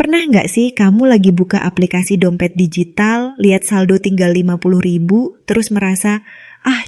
Pernah nggak sih kamu lagi buka aplikasi dompet digital, lihat saldo tinggal 50.000, terus merasa,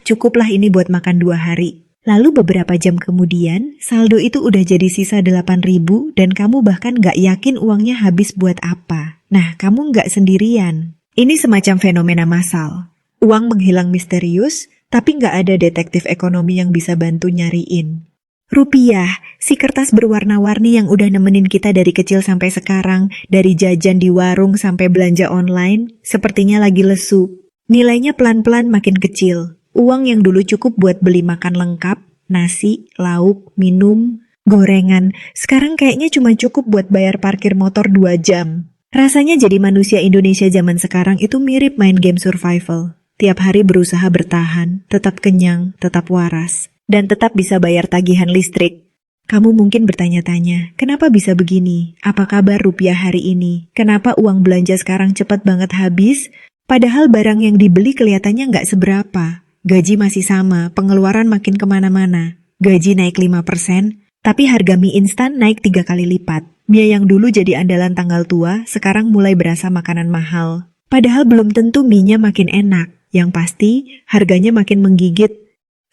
cukuplah ini buat makan 2 hari. Lalu beberapa jam kemudian, saldo itu udah jadi sisa 8.000 dan kamu bahkan nggak yakin uangnya habis buat apa. Nah, kamu nggak sendirian. Ini semacam fenomena massal. Uang menghilang misterius, tapi nggak ada detektif ekonomi yang bisa bantu nyariin. Rupiah, si kertas berwarna-warni yang udah nemenin kita dari kecil sampai sekarang, dari jajan di warung sampai belanja online, sepertinya lagi lesu. Nilainya pelan-pelan makin kecil. Uang yang dulu cukup buat beli makan lengkap, nasi, lauk, minum, gorengan, sekarang kayaknya cuma cukup buat bayar parkir motor 2 jam. Rasanya jadi manusia Indonesia zaman sekarang itu mirip main game survival. Tiap hari berusaha bertahan, tetap kenyang, tetap waras. Dan tetap bisa bayar tagihan listrik. Kamu mungkin bertanya-tanya, kenapa bisa begini? Apa kabar rupiah hari ini? Kenapa uang belanja sekarang cepat banget habis? Padahal barang yang dibeli kelihatannya nggak seberapa. Gaji masih sama, pengeluaran makin kemana-mana. Gaji naik 5%, tapi harga mie instan naik 3 kali lipat. Mie yang dulu jadi andalan tanggal tua, sekarang mulai berasa makanan mahal. Padahal belum tentu mie-nya makin enak. Yang pasti, harganya makin menggigit.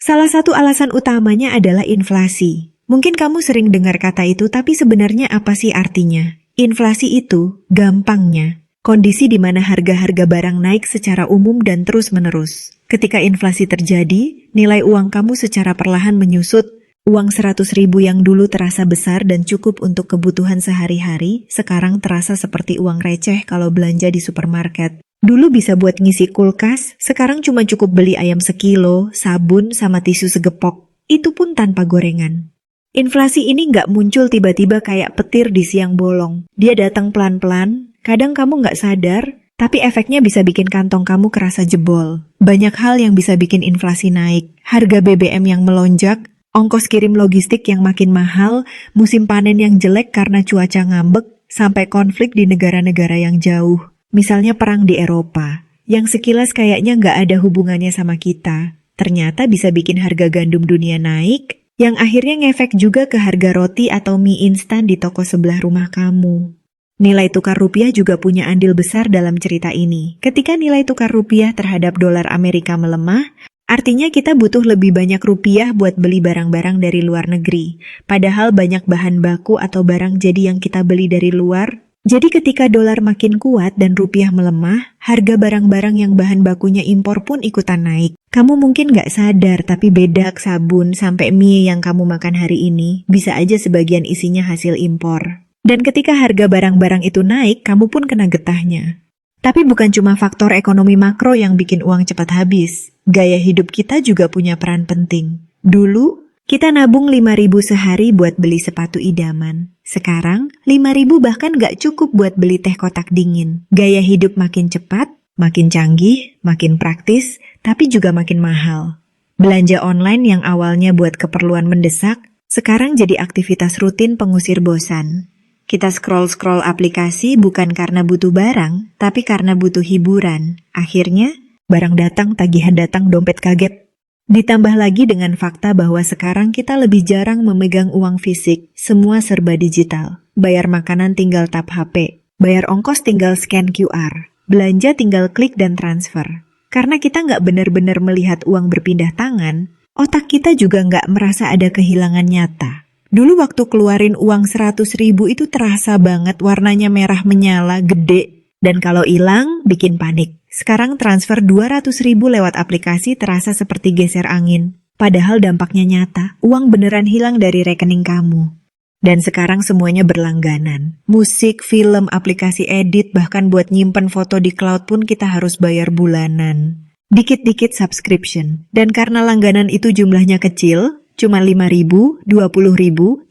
Salah satu alasan utamanya adalah inflasi. Mungkin kamu sering dengar kata itu, tapi sebenarnya apa sih artinya? Inflasi itu, gampangnya, kondisi di mana harga-harga barang naik secara umum dan terus-menerus. Ketika inflasi terjadi, nilai uang kamu secara perlahan menyusut. Uang 100.000 yang dulu terasa besar dan cukup untuk kebutuhan sehari-hari, sekarang terasa seperti uang receh kalau belanja di supermarket. Dulu bisa buat ngisi kulkas, sekarang cuma cukup beli ayam sekilo, sabun, sama tisu segepok. Itu pun tanpa gorengan. Inflasi ini nggak muncul tiba-tiba kayak petir di siang bolong. Dia datang pelan-pelan, kadang kamu nggak sadar, tapi efeknya bisa bikin kantong kamu kerasa jebol. Banyak hal yang bisa bikin inflasi naik. Harga BBM yang melonjak, ongkos kirim logistik yang makin mahal, musim panen yang jelek karena cuaca ngambek, sampai konflik di negara-negara yang jauh. Misalnya perang di Eropa, yang sekilas kayaknya nggak ada hubungannya sama kita. Ternyata bisa bikin harga gandum dunia naik, yang akhirnya ngefek juga ke harga roti atau mie instan di toko sebelah rumah kamu. Nilai tukar rupiah juga punya andil besar dalam cerita ini. Ketika nilai tukar rupiah terhadap dolar Amerika melemah, artinya kita butuh lebih banyak rupiah buat beli barang-barang dari luar negeri. Padahal banyak bahan baku atau barang jadi yang kita beli dari luar. Jadi ketika dolar makin kuat dan rupiah melemah, harga barang-barang yang bahan bakunya impor pun ikutan naik. Kamu mungkin nggak sadar, tapi bedak, sabun, sampai mie yang kamu makan hari ini, bisa aja sebagian isinya hasil impor. Dan ketika harga barang-barang itu naik, kamu pun kena getahnya. Tapi bukan cuma faktor ekonomi makro yang bikin uang cepat habis. Gaya hidup kita juga punya peran penting. Dulu, kita nabung 5.000 sehari buat beli sepatu idaman. Sekarang, 5.000 bahkan gak cukup buat beli teh kotak dingin. Gaya hidup makin cepat, makin canggih, makin praktis, tapi juga makin mahal. Belanja online yang awalnya buat keperluan mendesak, sekarang jadi aktivitas rutin pengusir bosan. Kita scroll-scroll aplikasi bukan karena butuh barang, tapi karena butuh hiburan. Akhirnya, barang datang, tagihan datang, dompet kaget. Ditambah lagi dengan fakta bahwa sekarang kita lebih jarang memegang uang fisik, semua serba digital. Bayar makanan tinggal tap HP, bayar ongkos tinggal scan QR, belanja tinggal klik dan transfer. Karena kita nggak benar-benar melihat uang berpindah tangan, otak kita juga nggak merasa ada kehilangan nyata. Dulu waktu keluarin uang 100.000 itu terasa banget warnanya merah menyala, gede. Dan kalau hilang, bikin panik. Sekarang transfer 200.000 lewat aplikasi terasa seperti geser angin. Padahal dampaknya nyata, uang beneran hilang dari rekening kamu. Dan sekarang semuanya berlangganan. Musik, film, aplikasi edit, bahkan buat nyimpen foto di cloud pun kita harus bayar bulanan. Dikit-dikit subscription. Dan karena langganan itu jumlahnya kecil, cuma 5.000, 20.000, 30.000,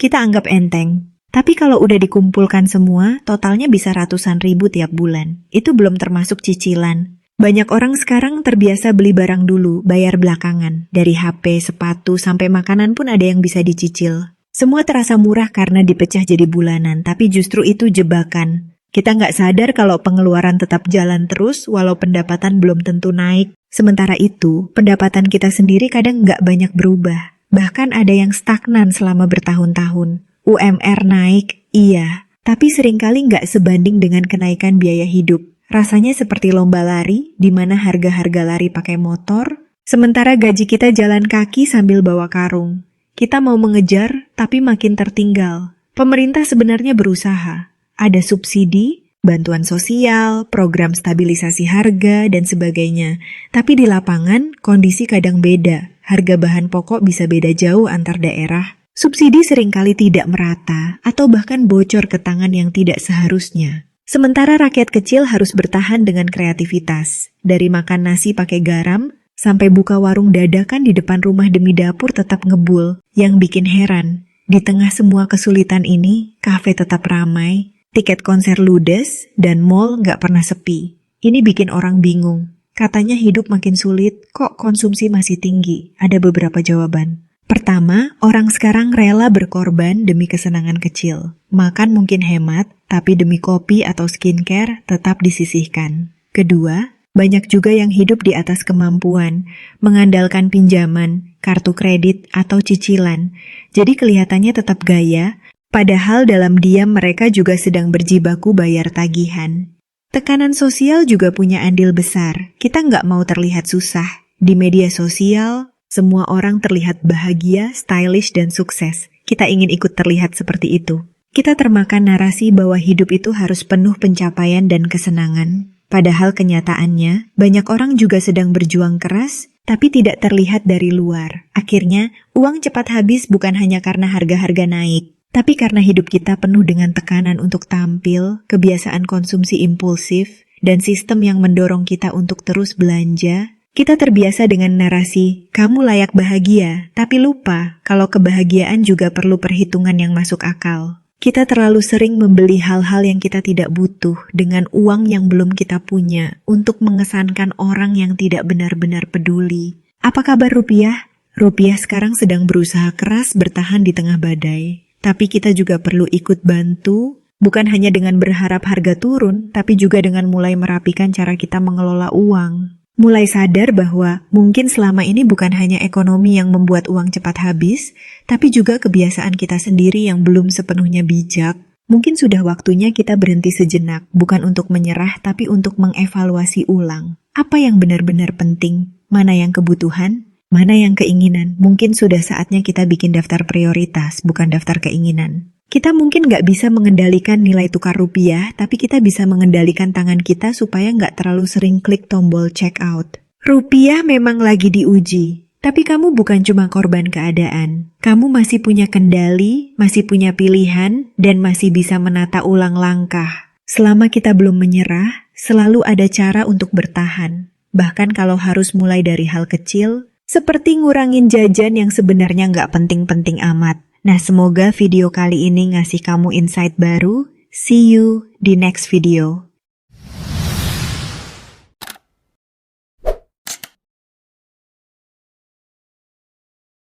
kita anggap enteng. Tapi kalau udah dikumpulkan semua, totalnya bisa ratusan ribu tiap bulan. Itu belum termasuk cicilan. Banyak orang sekarang terbiasa beli barang dulu, bayar belakangan. Dari HP, sepatu, sampai makanan pun ada yang bisa dicicil. Semua terasa murah karena dipecah jadi bulanan, tapi justru itu jebakan. Kita nggak sadar kalau pengeluaran tetap jalan terus, walau pendapatan belum tentu naik. Sementara itu, pendapatan kita sendiri kadang nggak banyak berubah. Bahkan ada yang stagnan selama bertahun-tahun. UMR naik, iya, tapi seringkali nggak sebanding dengan kenaikan biaya hidup. Rasanya seperti lomba lari, di mana harga-harga lari pakai motor, sementara gaji kita jalan kaki sambil bawa karung. Kita mau mengejar, tapi makin tertinggal. Pemerintah sebenarnya berusaha. Ada subsidi, bantuan sosial, program stabilisasi harga, dan sebagainya. Tapi di lapangan, kondisi kadang beda. Harga bahan pokok bisa beda jauh antar daerah. Subsidi seringkali tidak merata atau bahkan bocor ke tangan yang tidak seharusnya. Sementara rakyat kecil harus bertahan dengan kreativitas. Dari makan nasi pakai garam, sampai buka warung dadakan di depan rumah demi dapur tetap ngebul. Yang bikin heran, di tengah semua kesulitan ini, kafe tetap ramai, tiket konser ludes, dan mall nggak pernah sepi. Ini bikin orang bingung. Katanya hidup makin sulit, kok konsumsi masih tinggi? Ada beberapa jawaban. Pertama, orang sekarang rela berkorban demi kesenangan kecil. Makan mungkin hemat, tapi demi kopi atau skincare tetap disisihkan. Kedua, banyak juga yang hidup di atas kemampuan, mengandalkan pinjaman, kartu kredit, atau cicilan. Jadi kelihatannya tetap gaya, padahal dalam diam mereka juga sedang berjibaku bayar tagihan. Tekanan sosial juga punya andil besar. Kita nggak mau terlihat susah. Di media sosial, semua orang terlihat bahagia, stylish, dan sukses. Kita ingin ikut terlihat seperti itu. Kita termakan narasi bahwa hidup itu harus penuh pencapaian dan kesenangan. Padahal kenyataannya, banyak orang juga sedang berjuang keras, tapi tidak terlihat dari luar. Akhirnya, uang cepat habis bukan hanya karena harga-harga naik, tapi karena hidup kita penuh dengan tekanan untuk tampil, kebiasaan konsumsi impulsif, dan sistem yang mendorong kita untuk terus belanja. Kita terbiasa dengan narasi, kamu layak bahagia, tapi lupa kalau kebahagiaan juga perlu perhitungan yang masuk akal. Kita terlalu sering membeli hal-hal yang kita tidak butuh dengan uang yang belum kita punya untuk mengesankan orang yang tidak benar-benar peduli. Apa kabar rupiah? Rupiah sekarang sedang berusaha keras bertahan di tengah badai. Tapi kita juga perlu ikut bantu, bukan hanya dengan berharap harga turun, tapi juga dengan mulai merapikan cara kita mengelola uang. Mulai sadar bahwa mungkin selama ini bukan hanya ekonomi yang membuat uang cepat habis, tapi juga kebiasaan kita sendiri yang belum sepenuhnya bijak. Mungkin sudah waktunya kita berhenti sejenak, bukan untuk menyerah, tapi untuk mengevaluasi ulang. Apa yang benar-benar penting? Mana yang kebutuhan? Mana yang keinginan? Mungkin sudah saatnya kita bikin daftar prioritas, bukan daftar keinginan. Kita mungkin nggak bisa mengendalikan nilai tukar rupiah, tapi kita bisa mengendalikan tangan kita supaya nggak terlalu sering klik tombol check out. Rupiah memang lagi diuji, tapi kamu bukan cuma korban keadaan. Kamu masih punya kendali, masih punya pilihan, dan masih bisa menata ulang langkah. Selama kita belum menyerah, selalu ada cara untuk bertahan. Bahkan kalau harus mulai dari hal kecil, seperti ngurangin jajan yang sebenarnya nggak penting-penting amat. Nah, semoga video kali ini ngasih kamu insight baru. See you di next video.